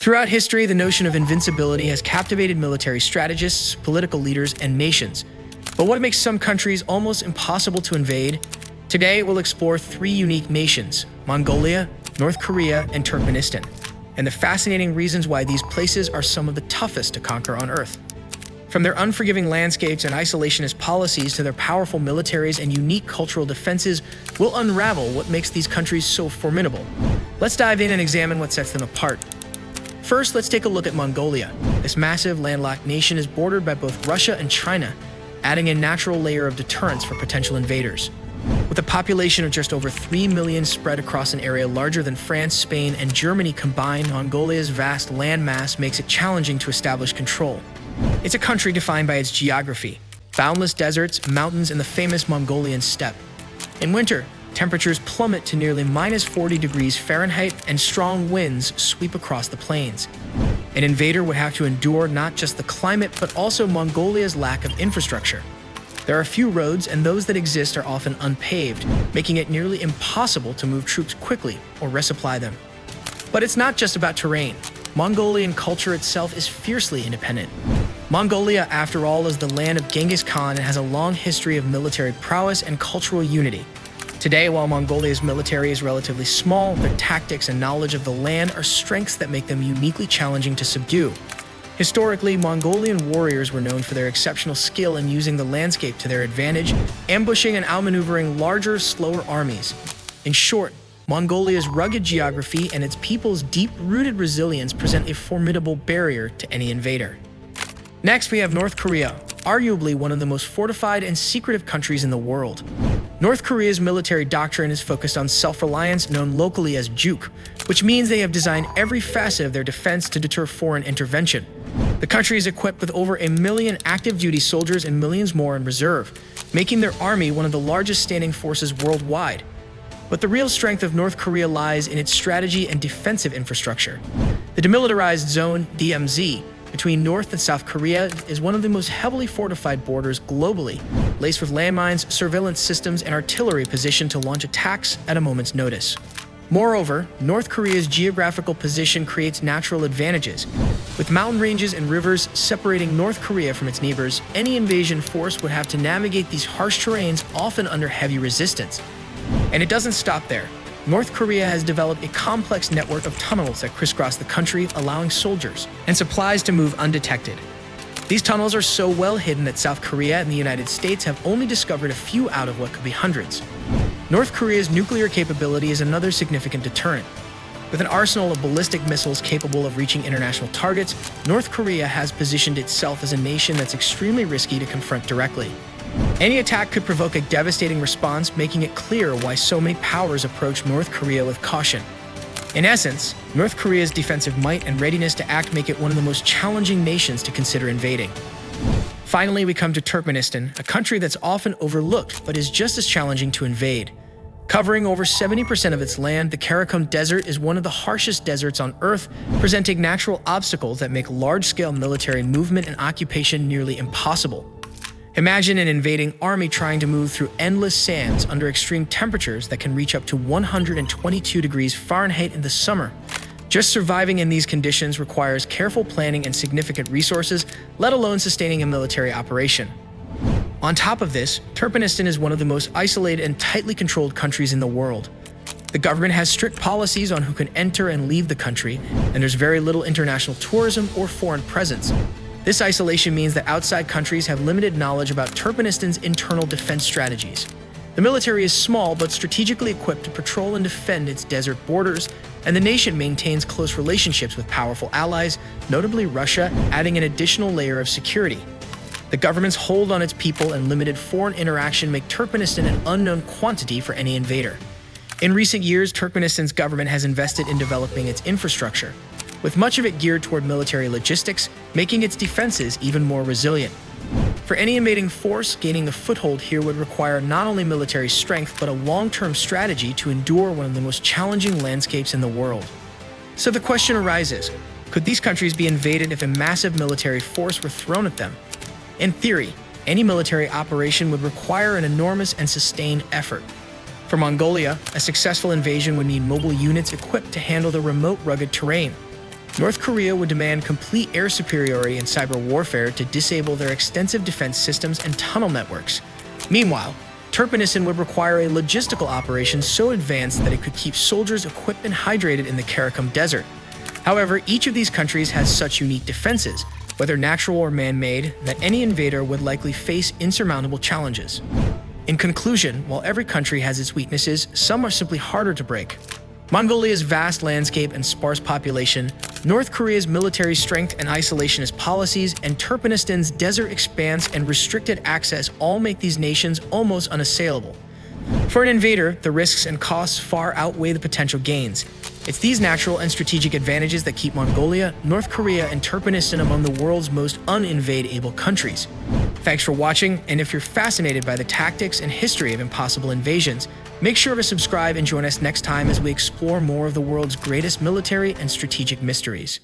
Throughout history, the notion of invincibility has captivated military strategists, political leaders, and nations. But what makes some countries almost impossible to invade? Today, we'll explore three unique nations: Mongolia, North Korea, and Turkmenistan, and the fascinating reasons why these places are some of the toughest to conquer on Earth. From their unforgiving landscapes and isolationist policies to their powerful militaries and unique cultural defenses, we'll unravel what makes these countries so formidable. Let's dive in and examine what sets them apart. First, let's take a look at Mongolia. This massive landlocked nation is bordered by both Russia and China, adding a natural layer of deterrence for potential invaders. With a population of just over 3 million spread across an area larger than France, Spain, and Germany combined, Mongolia's vast landmass makes it challenging to establish control. It's a country defined by its geography: boundless deserts, mountains, and the famous Mongolian steppe. In winter, temperatures plummet to nearly -40 degrees Fahrenheit and strong winds sweep across the plains. An invader would have to endure not just the climate, but also Mongolia's lack of infrastructure. There are few roads, and those that exist are often unpaved, making it nearly impossible to move troops quickly or resupply them. But it's not just about terrain. Mongolian culture itself is fiercely independent. Mongolia, after all, is the land of Genghis Khan and has a long history of military prowess and cultural unity. Today, while Mongolia's military is relatively small, their tactics and knowledge of the land are strengths that make them uniquely challenging to subdue. Historically, Mongolian warriors were known for their exceptional skill in using the landscape to their advantage, ambushing and outmaneuvering larger, slower armies. In short, Mongolia's rugged geography and its people's deep-rooted resilience present a formidable barrier to any invader. Next, we have North Korea, arguably one of the most fortified and secretive countries in the world. North Korea's military doctrine is focused on self-reliance, known locally as juk, which means they have designed every facet of their defense to deter foreign intervention. The country is equipped with over 1 million active-duty soldiers and millions more in reserve, making their army one of the largest standing forces worldwide. But the real strength of North Korea lies in its strategy and defensive infrastructure. The demilitarized zone, DMZ, between North and South Korea is one of the most heavily fortified borders globally, laced with landmines, surveillance systems, and artillery positioned to launch attacks at a moment's notice. Moreover, North Korea's geographical position creates natural advantages. With mountain ranges and rivers separating North Korea from its neighbors, any invasion force would have to navigate these harsh terrains, often under heavy resistance. And it doesn't stop there. North Korea has developed a complex network of tunnels that crisscross the country, allowing soldiers and supplies to move undetected. These tunnels are so well hidden that South Korea and the United States have only discovered a few out of what could be hundreds. North Korea's nuclear capability is another significant deterrent. With an arsenal of ballistic missiles capable of reaching international targets, North Korea has positioned itself as a nation that's extremely risky to confront directly. Any attack could provoke a devastating response, making it clear why so many powers approach North Korea with caution. In essence, North Korea's defensive might and readiness to act make it one of the most challenging nations to consider invading. Finally, we come to Turkmenistan, a country that's often overlooked but is just as challenging to invade. Covering over 70% of its land, the Karakum Desert is one of the harshest deserts on Earth, presenting natural obstacles that make large-scale military movement and occupation nearly impossible. Imagine an invading army trying to move through endless sands under extreme temperatures that can reach up to 122 degrees Fahrenheit in the summer. Just surviving in these conditions requires careful planning and significant resources, let alone sustaining a military operation. On top of this, Turkmenistan is one of the most isolated and tightly controlled countries in the world. The government has strict policies on who can enter and leave the country, and there's very little international tourism or foreign presence. This isolation means that outside countries have limited knowledge about Turkmenistan's internal defense strategies. The military is small but strategically equipped to patrol and defend its desert borders, and the nation maintains close relationships with powerful allies, notably Russia, adding an additional layer of security. The government's hold on its people and limited foreign interaction make Turkmenistan an unknown quantity for any invader. In recent years, Turkmenistan's government has invested in developing its infrastructure, with much of it geared toward military logistics, making its defenses even more resilient. For any invading force, gaining a foothold here would require not only military strength, but a long-term strategy to endure one of the most challenging landscapes in the world. So the question arises, could these countries be invaded if a massive military force were thrown at them? In theory, any military operation would require an enormous and sustained effort. For Mongolia, a successful invasion would need mobile units equipped to handle the remote, rugged terrain. North Korea would demand complete air superiority in cyber warfare to disable their extensive defense systems and tunnel networks. Meanwhile, Turkmenistan would require a logistical operation so advanced that it could keep soldiers equipped and hydrated in the Karakum Desert. However, each of these countries has such unique defenses, whether natural or man-made, that any invader would likely face insurmountable challenges. In conclusion, while every country has its weaknesses, some are simply harder to break. Mongolia's vast landscape and sparse population, North Korea's military strength and isolationist policies, and Turkmenistan's desert expanse and restricted access all make these nations almost unassailable. For an invader, the risks and costs far outweigh the potential gains. It's these natural and strategic advantages that keep Mongolia, North Korea, and Turkmenistan among the world's most un-invade-able countries. Thanks for watching, and if you're fascinated by the tactics and history of impossible invasions, make sure to subscribe and join us next time as we explore more of the world's greatest military and strategic mysteries.